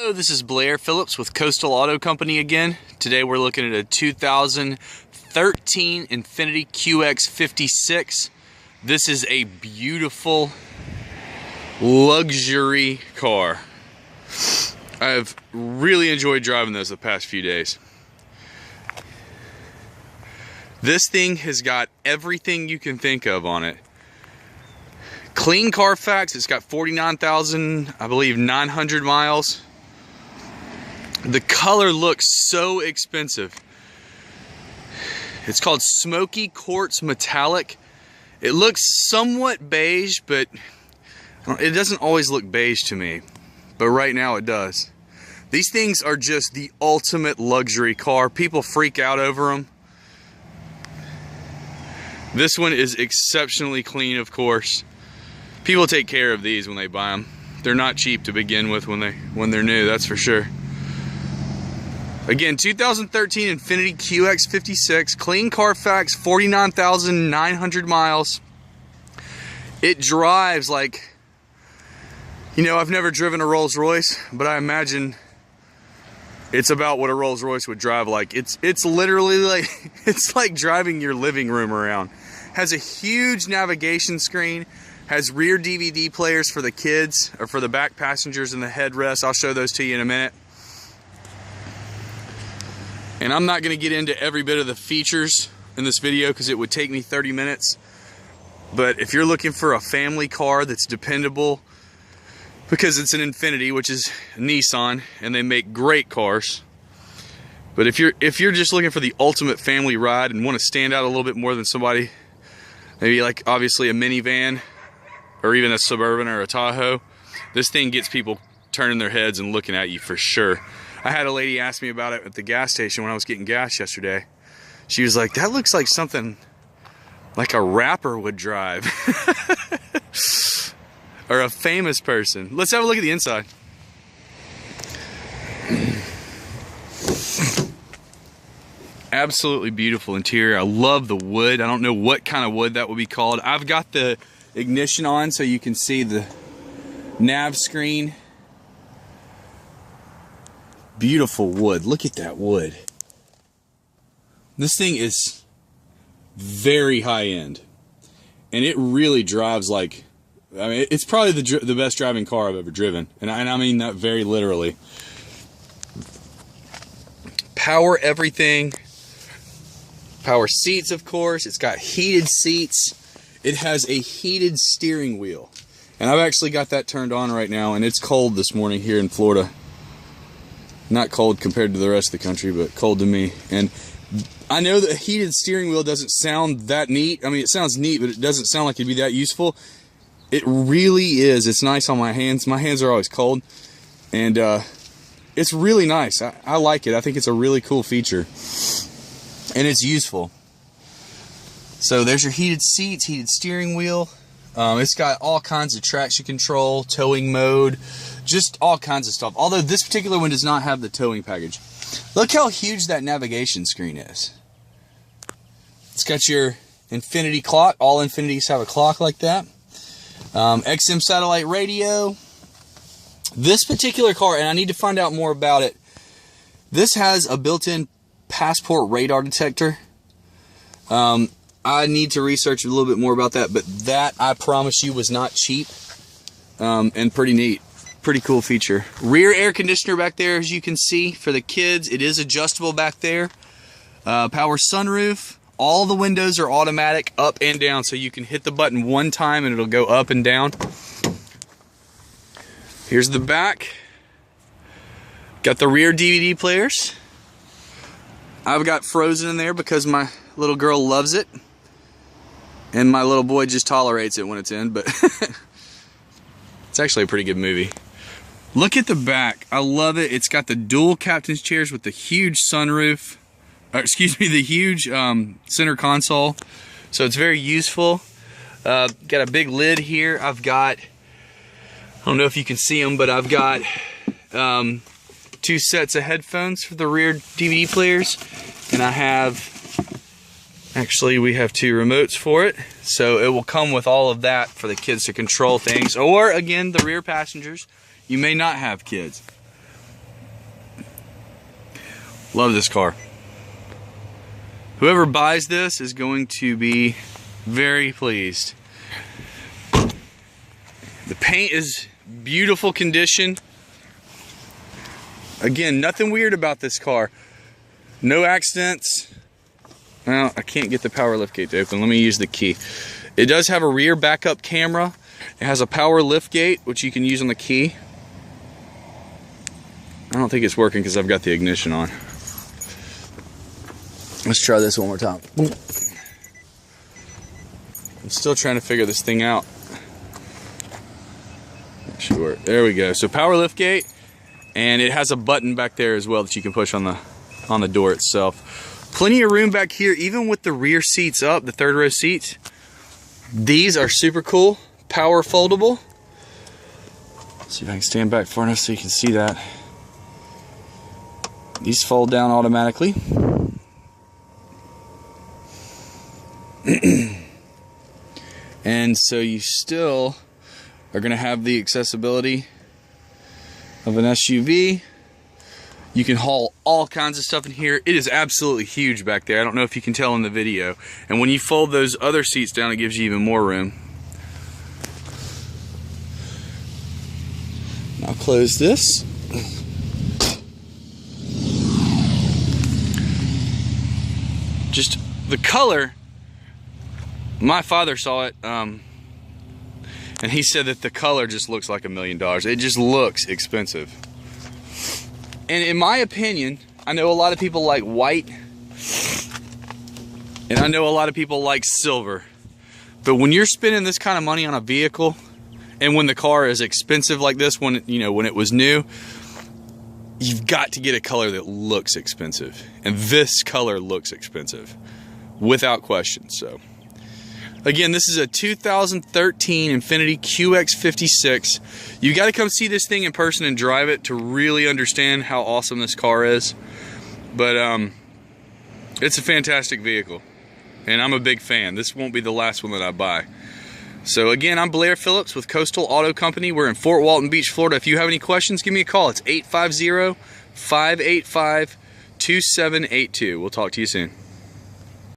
Hello, this is Blair Phillips with Coastal Auto Company again. Today we're looking at a 2013 Infiniti QX56. This is a beautiful luxury car. I've really enjoyed driving those the past few days. This thing has got everything you can think of on it. Clean Carfax, it's got 49,000, I believe, 900 miles. The color looks so expensive. It's called Smoky Quartz Metallic. It looks somewhat beige, but it doesn't always look beige to me. But right now it does. These things are just the ultimate luxury car. People freak out over them. This one is exceptionally clean, of course. People take care of these when they buy them. They're not cheap to begin with when they're new, that's for sure. Again, 2013 Infiniti QX56, clean Carfax, 49,900 miles. It drives like, you know, I've never driven a Rolls Royce, but I imagine it's about what a Rolls Royce would drive like. It's literally like, it's like driving your living room around. Has a huge navigation screen, has rear DVD players for the kids, or for the back passengers in the headrest. I'll show those to you in a minute. And I'm not going to get into every bit of the features in this video because it would take me 30 minutes. But if you're looking for a family car that's dependable, because it's an Infiniti, which is Nissan, and they make great cars. But if you're just looking for the ultimate family ride and want to stand out a little bit more than somebody, maybe like obviously a minivan or even a Suburban or a Tahoe, this thing gets people turning their heads and looking at you for sure. I had a lady ask me about it at the gas station when I was getting gas yesterday. She was like, that looks like something like a rapper would drive. Or a famous person. Let's have a look at the inside. Absolutely beautiful interior. I love the wood. I don't know what kind of wood that would be called. I've got the ignition on so you can see the nav screen. Beautiful wood. Look at that wood. This thing is very high end, and it really drives like, I mean, it's probably the best driving car I've ever driven, and I mean that very literally. Power everything. Power seats, of course. It's got heated seats. It has a heated steering wheel, and I've actually got that turned on right now, and it's cold this morning here in Florida. Not cold compared to the rest of the country, but cold to me. And I know that a heated steering wheel doesn't sound that neat. I mean, it sounds neat, but it doesn't sound like it'd be that useful. It really is. It's nice on my hands. My hands are always cold. And it's really nice. I like it. I think it's a really cool feature. And it's useful. So there's your heated seats, heated steering wheel. It's got all kinds of traction control, towing mode, just all kinds of stuff. Although this particular one does not have the towing package. Look how huge that navigation screen is. It's got your Infiniti clock. All Infinitis have a clock like that. XM satellite radio. This particular car, and I need to find out more about it, this has a built-in passport radar detector. I need to research a little bit more about that, but that, I promise you, was not cheap, and pretty neat. Pretty cool feature. Rear air conditioner back there, as you can see, for the kids. It is adjustable back there. Power sunroof. All the windows are automatic up and down, so you can hit the button one time and it'll go up and down. Here's the back. Got the rear DVD players. I've got Frozen in there because my little girl loves it. And my little boy just tolerates it when it's in, but it's actually a pretty good movie. Look at the back. I love it. It's got the dual captain's chairs with the huge sunroof. Or excuse me, the huge center console. So it's very useful. Got a big lid here. I've got, I don't know if you can see them, but I've got 2 sets of headphones for the rear DVD players. And I have, actually we have 2 remotes for it. So it will come with all of that for the kids to control things. Or again, the rear passengers, you may not have kids. Love this car. Whoever buys this is going to be very pleased. The paint is beautiful condition. Again, nothing weird about this car. No accidents. Well, I can't get the power liftgate to open. Let me use the key. It does have a rear backup camera. It has a power liftgate, which you can use on the key. I don't think it's working because I've got the ignition on. Let's try this one more time. I'm still trying to figure this thing out. Sure, there we go. So power liftgate, and it has a button back there as well that you can push on the door itself. Plenty of room back here, even with the rear seats up, the third row seats. These are super cool, power foldable. Let's see if I can stand back far enough so you can see that. These fold down automatically. And so you still are going to have the accessibility of an SUV. You can haul all kinds of stuff in here. It is absolutely huge back there. I don't know if you can tell in the video. And when you fold those other seats down, it gives you even more room. I'll close this. Just the color, my father saw it, and he said that the color just looks like $1 million. It just looks expensive. And in my opinion, I know a lot of people like white, and I know a lot of people like silver. But when you're spending this kind of money on a vehicle, and when the car is expensive like this, when it was new, you've got to get a color that looks expensive. And this color looks expensive, without question. So, again, this is a 2013 Infiniti QX56. You got to come see this thing in person and drive it to really understand how awesome this car is. But it's a fantastic vehicle, and I'm a big fan. This won't be the last one that I buy. So again, I'm Blair Phillips with Coastal Auto Company. We're in Fort Walton Beach, Florida. If you have any questions, give me a call. It's 850-585-2782. We'll talk to you soon.